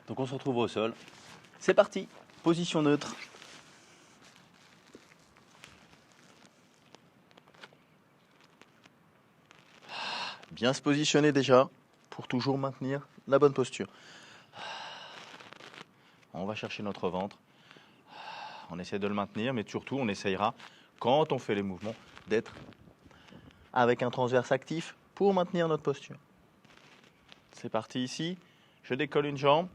Donc on se retrouve au sol. C'est parti, position neutre. Bien se positionner déjà pour toujours maintenir la bonne posture. On va chercher notre ventre. On essaie de le maintenir, mais surtout on essayera, quand on fait les mouvements, d'être avec un transverse actif pour maintenir notre posture. C'est parti ici. Je décolle une jambe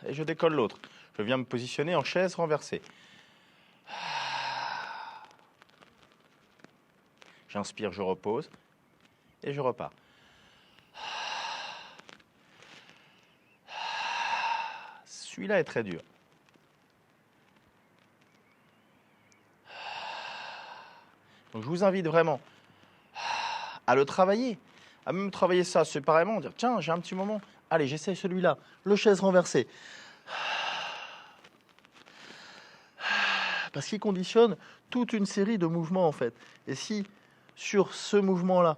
et je décolle l'autre. Je viens me positionner en chaise renversée. J'inspire, je repose et je repars. Celui-là est très dur. Donc je vous invite vraiment à le travailler, à même travailler ça séparément, dire tiens, j'ai un petit moment, allez, j'essaie celui-là, le chaise renversée. Parce qu'il conditionne toute une série de mouvements en fait. Et si sur ce mouvement-là,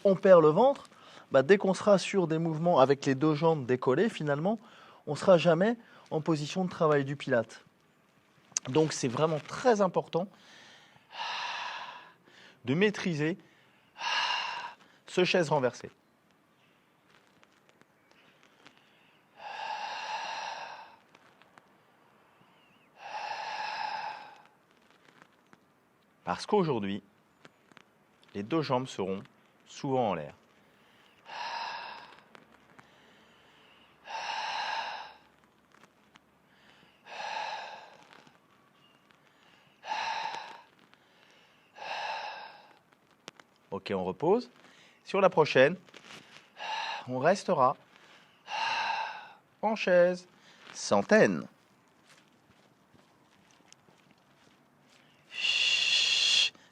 on perd le ventre, dès qu'on sera sur des mouvements avec les deux jambes décollées, finalement, on ne sera jamais en position de travail du pilate. Donc c'est vraiment très important de maîtriser ce chaise renversée. Parce qu'aujourd'hui, les deux jambes seront souvent en l'air. Ok, on repose. Sur la prochaine, on restera en chaise, centaine.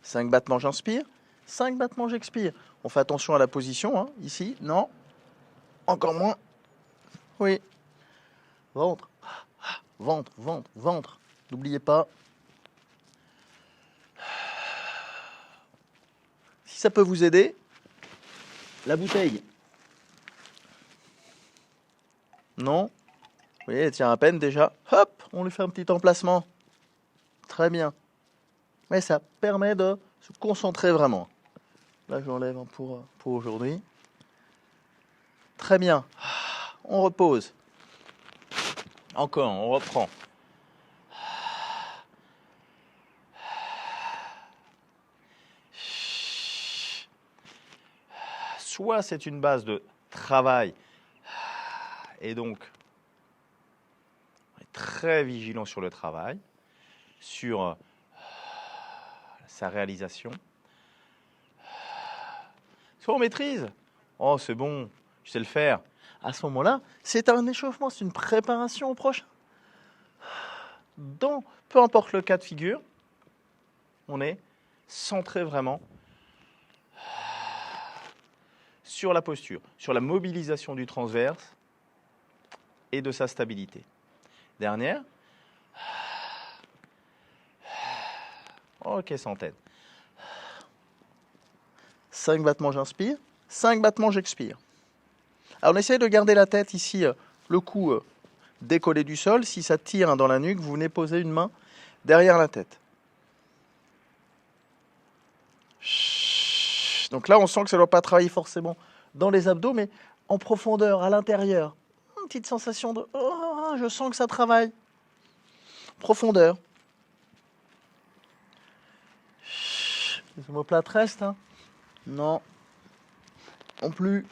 5 battements, j'inspire. 5 battements, j'expire. On fait attention à la position, hein, ici. Non. Encore moins. Oui. Ventre. Ventre, ventre, ventre. N'oubliez pas. Si ça peut vous aider, la bouteille. Non. Vous voyez, elle tient à peine déjà. Hop, on lui fait un petit emplacement. Très bien. Mais ça permet de se concentrer vraiment. Là, j'enlève pour aujourd'hui. Très bien. On repose. Encore, on reprend. Soit c'est une base de travail, et donc on est très vigilant sur le travail, sur sa réalisation. Soit on maîtrise. Oh, c'est bon, je sais le faire. À ce moment-là, c'est un échauffement, c'est une préparation au prochain. Dans peu importe le cas de figure, on est centré vraiment sur la posture, sur la mobilisation du transverse et de sa stabilité. Dernière. Ok, centaine. 5 battements, j'inspire. 5 battements, j'expire. Alors, on essaye de garder la tête ici, le cou décollé du sol. Si ça tire dans la nuque, vous venez poser une main derrière la tête. Donc là, on sent que ça ne doit pas travailler forcément dans les abdos, mais en profondeur, à l'intérieur. Une petite sensation de « Oh, je sens que ça travaille ». Profondeur. Les omoplates restent, hein? Non. Non plus.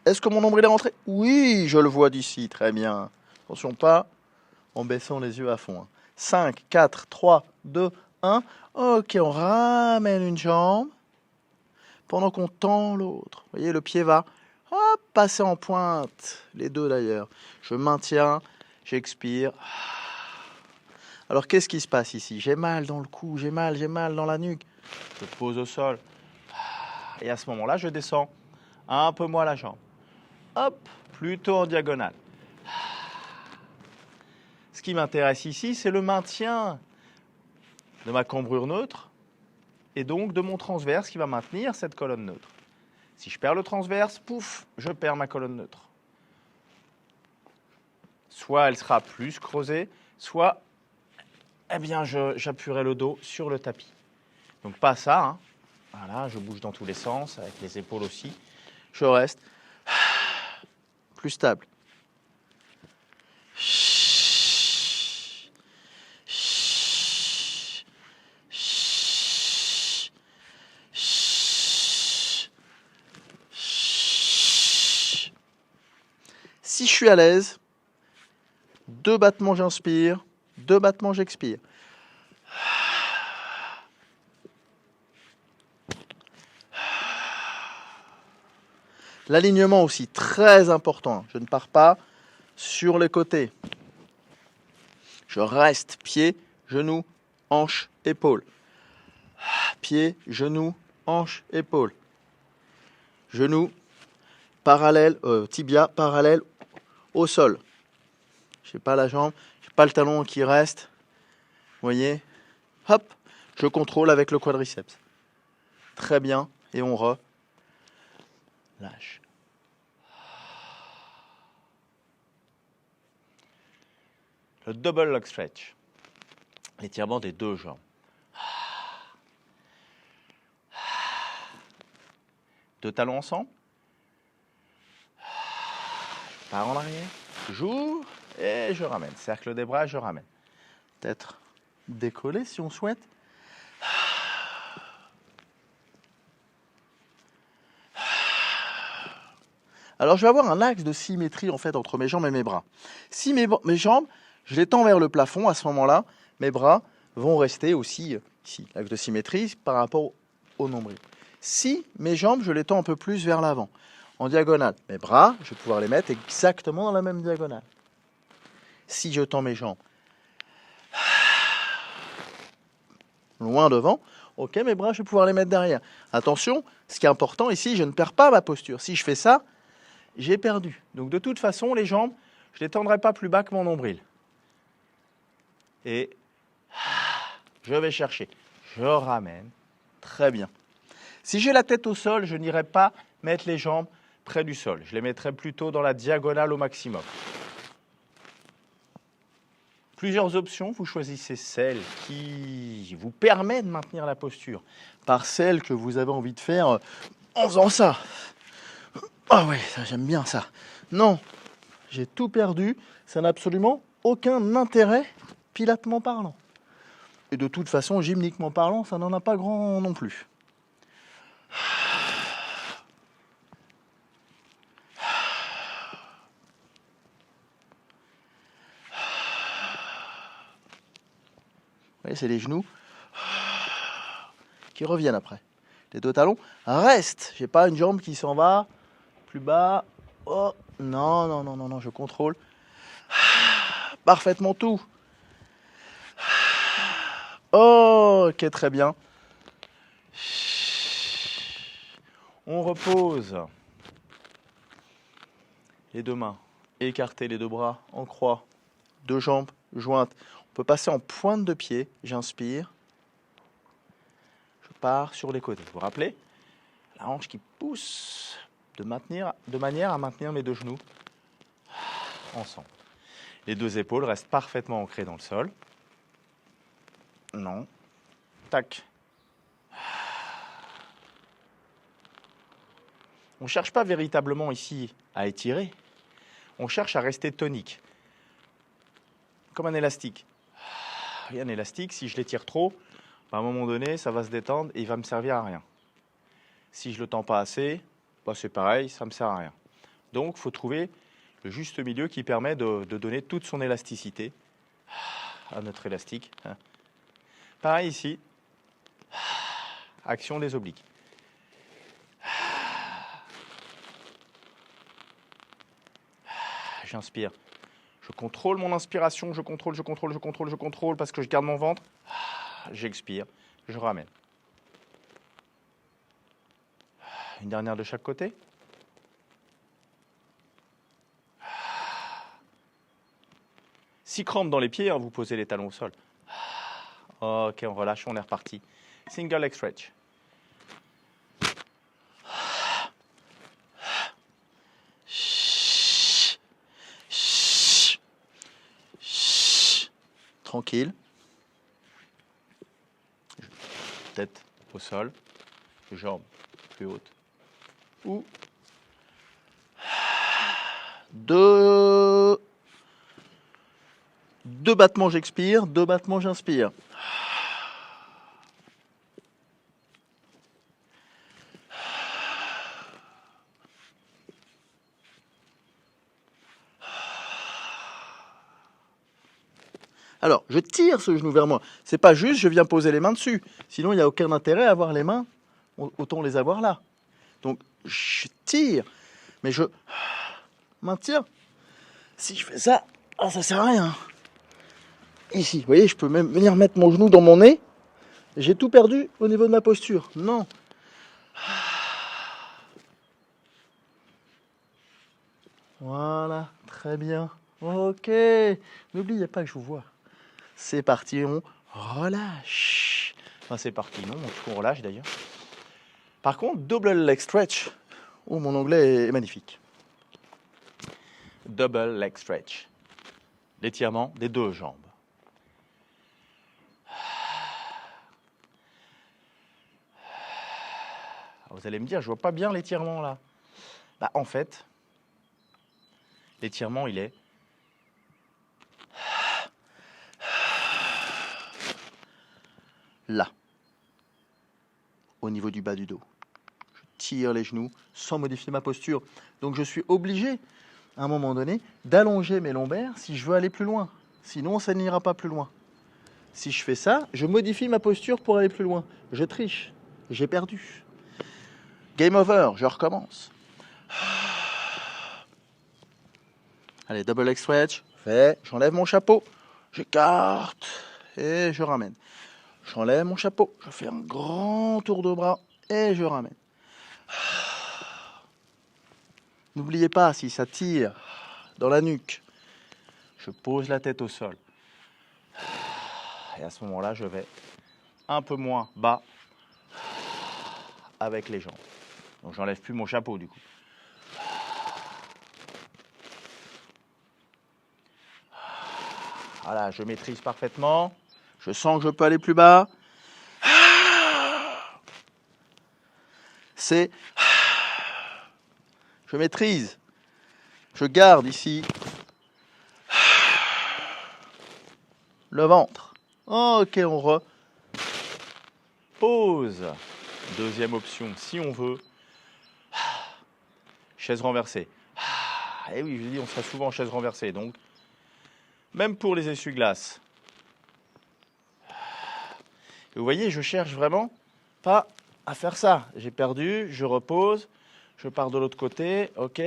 Est-ce que mon nombril est rentré? Oui, je le vois d'ici, très bien. Attention pas en baissant les yeux à fond. Hein. 5, 4, 3, 2, 1. Ok, on ramène une jambe pendant qu'on tend l'autre. Vous voyez, le pied va passer en pointe, les deux d'ailleurs. Je maintiens, j'expire. Alors, qu'est-ce qui se passe ici? J'ai mal dans le cou, j'ai mal dans la nuque. Je pose au sol. Et à ce moment-là, je descends un peu moins la jambe. Hop, plutôt en diagonale. Ce qui m'intéresse ici, c'est le maintien de ma cambrure neutre et donc de mon transverse qui va maintenir cette colonne neutre. Si je perds le transverse, pouf, je perds ma colonne neutre. Soit elle sera plus creusée, soit eh bien, j'appuierai le dos sur le tapis. Donc pas ça, hein. Voilà, je bouge dans tous les sens, avec les épaules aussi. Je reste plus stable. Si je suis à l'aise, 2 battements j'inspire, 2 battements j'expire. L'alignement aussi, très important. Je ne pars pas sur les côtés. Je reste pied, genou, hanche, épaule. Pied, genou, hanche, épaule. Genou, parallèle, tibia parallèle au sol. Je n'ai pas la jambe, je n'ai pas le talon qui reste. Vous voyez? Hop, je contrôle avec le quadriceps. Très bien, et on relâche. Le double leg stretch. L'étirement des 2 jambes. Deux talons ensemble. Je pars en arrière. J'ouvre et je ramène. Cercle des bras, je ramène. Peut-être décoller si on souhaite. Alors je vais avoir un axe de symétrie en fait entre mes jambes et mes bras. Si mes jambes, je les tends vers le plafond, à ce moment-là, mes bras vont rester aussi ici, l'axe de symétrie par rapport au nombril. Si mes jambes, je les tends un peu plus vers l'avant, en diagonale, mes bras, je vais pouvoir les mettre exactement dans la même diagonale. Si je tends mes jambes loin devant, ok, mes bras, je vais pouvoir les mettre derrière. Attention, ce qui est important ici, je ne perds pas ma posture. Si je fais ça, j'ai perdu. Donc de toute façon, les jambes, je ne les tendrai pas plus bas que mon nombril. Et je vais chercher. Je ramène. Très bien. Si j'ai la tête au sol, je n'irai pas mettre les jambes près du sol. Je les mettrai plutôt dans la diagonale au maximum. Plusieurs options, vous choisissez celle qui vous permet de maintenir la posture. Par celle que vous avez envie de faire en faisant ça. Ah ouais, ça j'aime bien ça. Non, j'ai tout perdu. Ça n'a absolument aucun intérêt, pilatement parlant. Et de toute façon, gymniquement parlant, ça n'en a pas grand non plus. Vous voyez, c'est les genoux qui reviennent après. Les 2 talons restent. J'ai pas une jambe qui s'en va plus bas. Oh, non, non, non, non, non, je contrôle parfaitement tout. Oh, ok, très bien. On repose. Les 2 mains écartées, les 2 bras en croix. 2 jambes jointes. On peut passer en pointe de pied. J'inspire. Je pars sur les côtés. Vous vous rappelez? La hanche qui pousse de manière à maintenir mes 2 genoux ensemble. Les 2 épaules restent parfaitement ancrées dans le sol. Non. Tac. On ne cherche pas véritablement ici à étirer. On cherche à rester tonique. Comme un élastique. Il y a un élastique, si je l'étire trop, à un moment donné, ça va se détendre et il va me servir à rien. Si je ne le tends pas assez, c'est pareil, ça ne me sert à rien. Donc, il faut trouver le juste milieu qui permet de donner toute son élasticité à notre élastique. Pareil ici, action des obliques. J'inspire. Je contrôle mon inspiration, je contrôle parce que je garde mon ventre. J'expire, je ramène. Une dernière de chaque côté. Si crampe dans les pieds, vous posez les talons au sol. Ok, on relâche, on est reparti. Single leg stretch. tranquille. Tête au sol, jambes plus hautes. Ou deux battements, j'expire. 2 battements, j'inspire. Alors, je tire ce genou vers moi. C'est pas juste, je viens poser les mains dessus. Sinon, il n'y a aucun intérêt à avoir les mains. Autant les avoir là. Donc, je tire. Mais je maintiens. Si je fais ça, ça sert à rien. Ici, vous voyez, je peux même venir mettre mon genou dans mon nez. J'ai tout perdu au niveau de ma posture. Non. Voilà, très bien. Ok. N'oubliez pas que je vous vois. C'est parti, on relâche. enfin, c'est parti, non? On relâche d'ailleurs. Par contre, double leg stretch. Oh, mon anglais est magnifique. Double leg stretch. L'étirement des 2 jambes. Vous allez me dire, je vois pas bien l'étirement là. Bah, en fait, l'étirement, il est là, au niveau du bas du dos. Je tire les genoux sans modifier ma posture. Donc je suis obligé, à un moment donné, d'allonger mes lombaires si je veux aller plus loin. Sinon, ça n'ira pas plus loin. Si je fais ça, je modifie ma posture pour aller plus loin. Je triche. J'ai perdu. Game over, je recommence. Allez, double leg stretch. Fait. J'enlève mon chapeau. J'écarte. Et je ramène. J'enlève mon chapeau. Je fais un grand tour de bras. Et je ramène. N'oubliez pas, si ça tire dans la nuque, je pose la tête au sol. Et à ce moment-là, je vais un peu moins bas avec les jambes. Donc, j'enlève plus mon chapeau du coup. Voilà, je maîtrise parfaitement. je sens que je peux aller plus bas. C'est... Je maîtrise. Je garde ici le ventre. Ok, on repose. Deuxième option, si on veut. Chaise renversée. Et oui, je dis, on sera souvent en chaise renversée. Donc, même pour les essuie-glaces. Et vous voyez, je cherche vraiment pas à faire ça. J'ai perdu, je repose, je pars de l'autre côté, ok.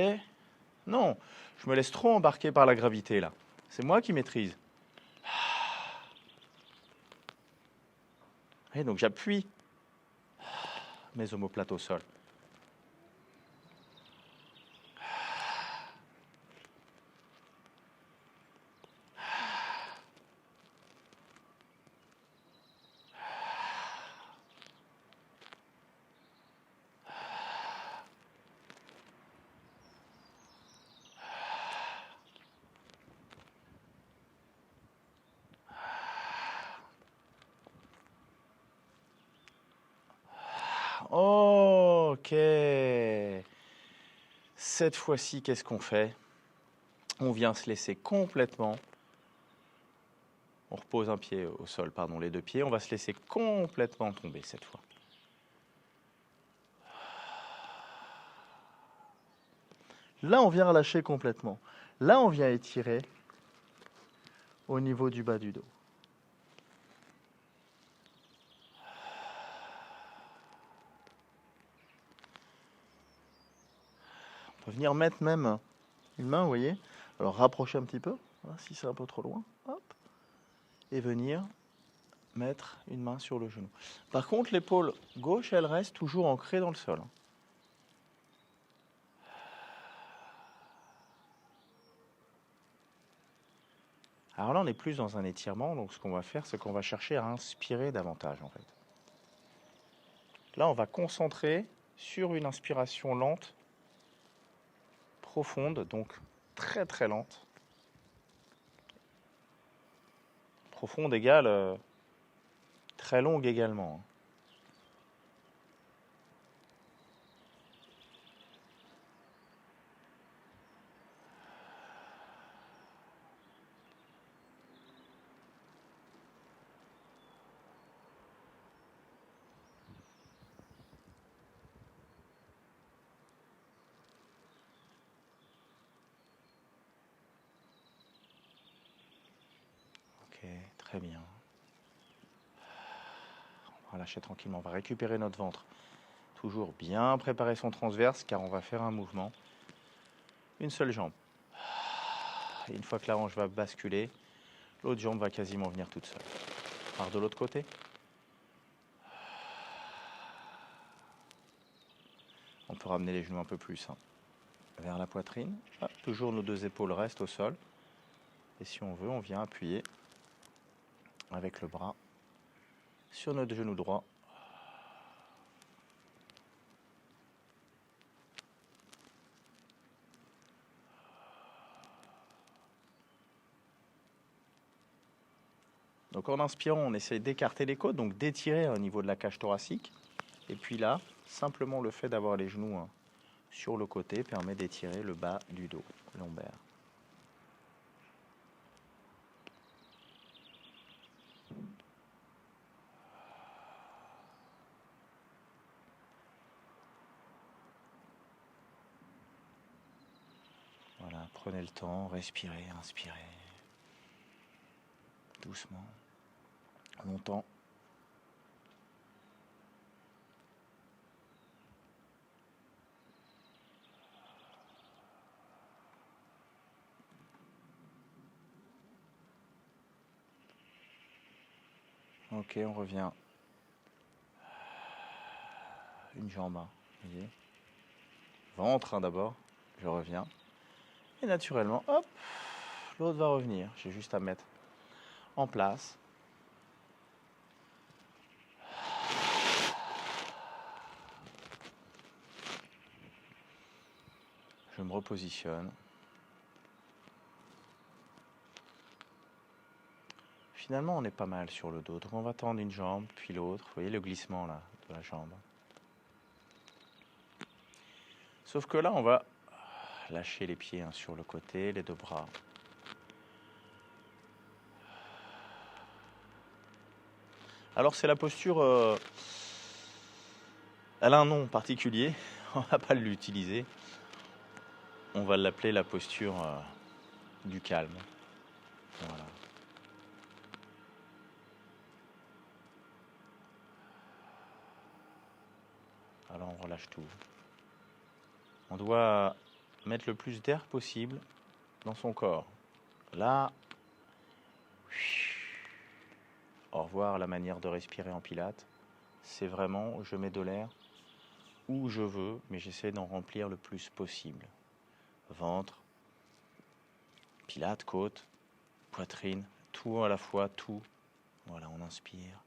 Non, je me laisse trop embarquer par la gravité là. C'est moi qui maîtrise. Et donc j'appuie mes omoplates au sol. Ok. Cette fois-ci, qu'est-ce qu'on fait? On vient se laisser complètement. On repose un pied au sol, pardon, les 2 pieds. On va se laisser complètement tomber cette fois. Là, on vient relâcher complètement. Là, on vient étirer au niveau du bas du dos. On peut venir mettre même une main, vous voyez. Alors, rapprocher un petit peu, hein, si c'est un peu trop loin. Hop. Et venir mettre une main sur le genou. Par contre, l'épaule gauche, elle reste toujours ancrée dans le sol. Alors là, on est plus dans un étirement, donc ce qu'on va faire, c'est qu'on va chercher à inspirer davantage, en fait. Là, on va concentrer sur une inspiration lente, profonde, donc très très lente. profonde égale très longue également. Ok, très bien. On va lâcher tranquillement, on va récupérer notre ventre. Toujours bien préparer son transverse car on va faire un mouvement. Une seule jambe. Et une fois que la hanche va basculer, l'autre jambe va quasiment venir toute seule. Par de l'autre côté. On peut ramener les genoux un peu plus vers la poitrine. Ah, toujours nos deux épaules restent au sol. Et si on veut, on vient appuyer avec le bras sur notre genou droit. Donc en inspirant, on essaye d'écarter les côtes, donc d'étirer au niveau de la cage thoracique. Et puis là, simplement le fait d'avoir les genoux sur le côté permet d'étirer le bas du dos lombaire. Voilà, prenez le temps, respirez, inspirez. Doucement, longtemps. Ok, on revient. Une jambe, vous voyez. Ventre d'abord, je reviens. Et naturellement, hop, l'autre va revenir. J'ai juste à mettre en place. Je me repositionne. Finalement, on est pas mal sur le dos. Donc on va tendre une jambe, puis l'autre. Vous voyez le glissement là de la jambe. Sauf que là, on va lâcher les pieds sur le côté, les deux bras. Alors c'est la posture, elle a un nom particulier, on va pas l'utiliser. On va l'appeler la posture du calme. Voilà. Alors on relâche tout. On doit mettre le plus d'air possible dans son corps. Là, au revoir la manière de respirer en pilates. C'est vraiment, je mets de l'air où je veux, mais j'essaie d'en remplir le plus possible. Ventre, pilates, côte, poitrine, tout à la fois, tout. Voilà, on inspire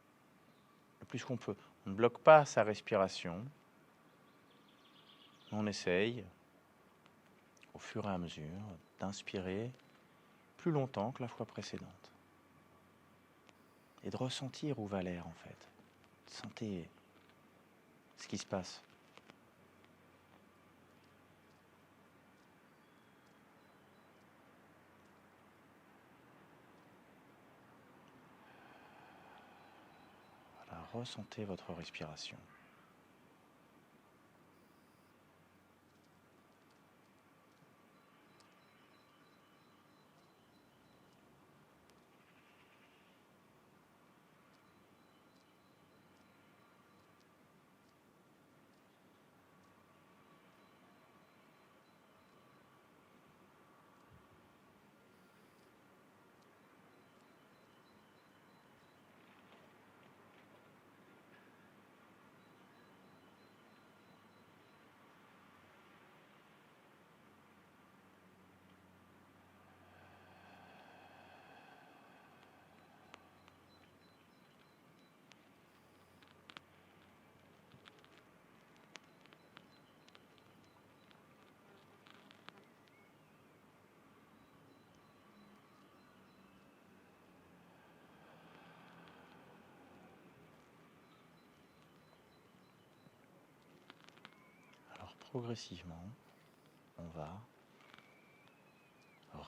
le plus qu'on peut. On ne bloque pas sa respiration. On essaye, au fur et à mesure, d'inspirer plus longtemps que la fois précédente. Et de ressentir où va l'air, en fait. Sentez ce qui se passe. Voilà, ressentez votre respiration. progressivement, on va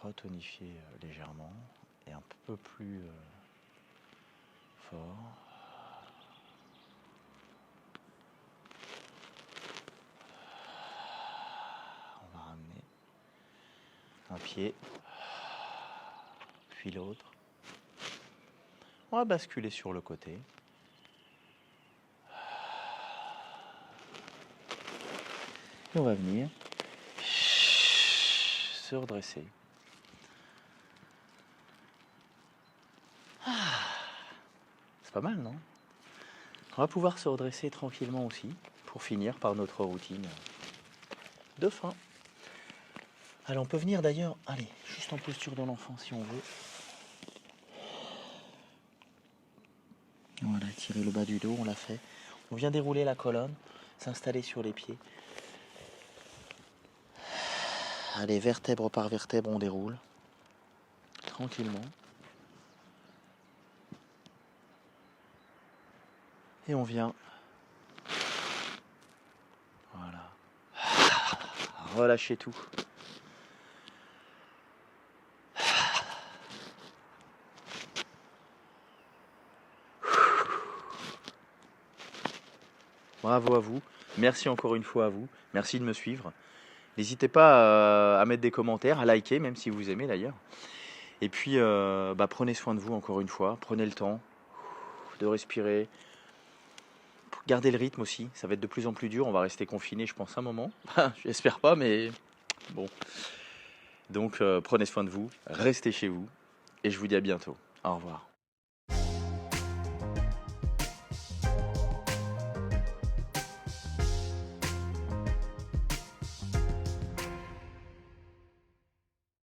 retonifier légèrement et un peu plus fort. On va ramener un pied, puis l'autre. On va basculer sur le côté. Et on va venir se redresser. C'est pas mal, non? On va pouvoir se redresser tranquillement aussi pour finir par notre routine de fin. Allez, on peut venir d'ailleurs, allez, juste en posture de l'enfant si on veut. Voilà, tirer le bas du dos, on l'a fait. On vient dérouler la colonne, s'installer sur les pieds. Allez, vertèbre par vertèbre, on déroule. Tranquillement. Et on vient. Voilà. Relâchez tout. Bravo à vous. Merci encore une fois à vous. Merci de me suivre. N'hésitez pas à mettre des commentaires, à liker, même si vous aimez d'ailleurs. Et puis, prenez soin de vous encore une fois. Prenez le temps de respirer. Gardez le rythme aussi. Ça va être de plus en plus dur. On va rester confinés, je pense, un moment. J'espère pas, mais bon. Donc, prenez soin de vous. Restez chez vous. Et je vous dis à bientôt. Au revoir.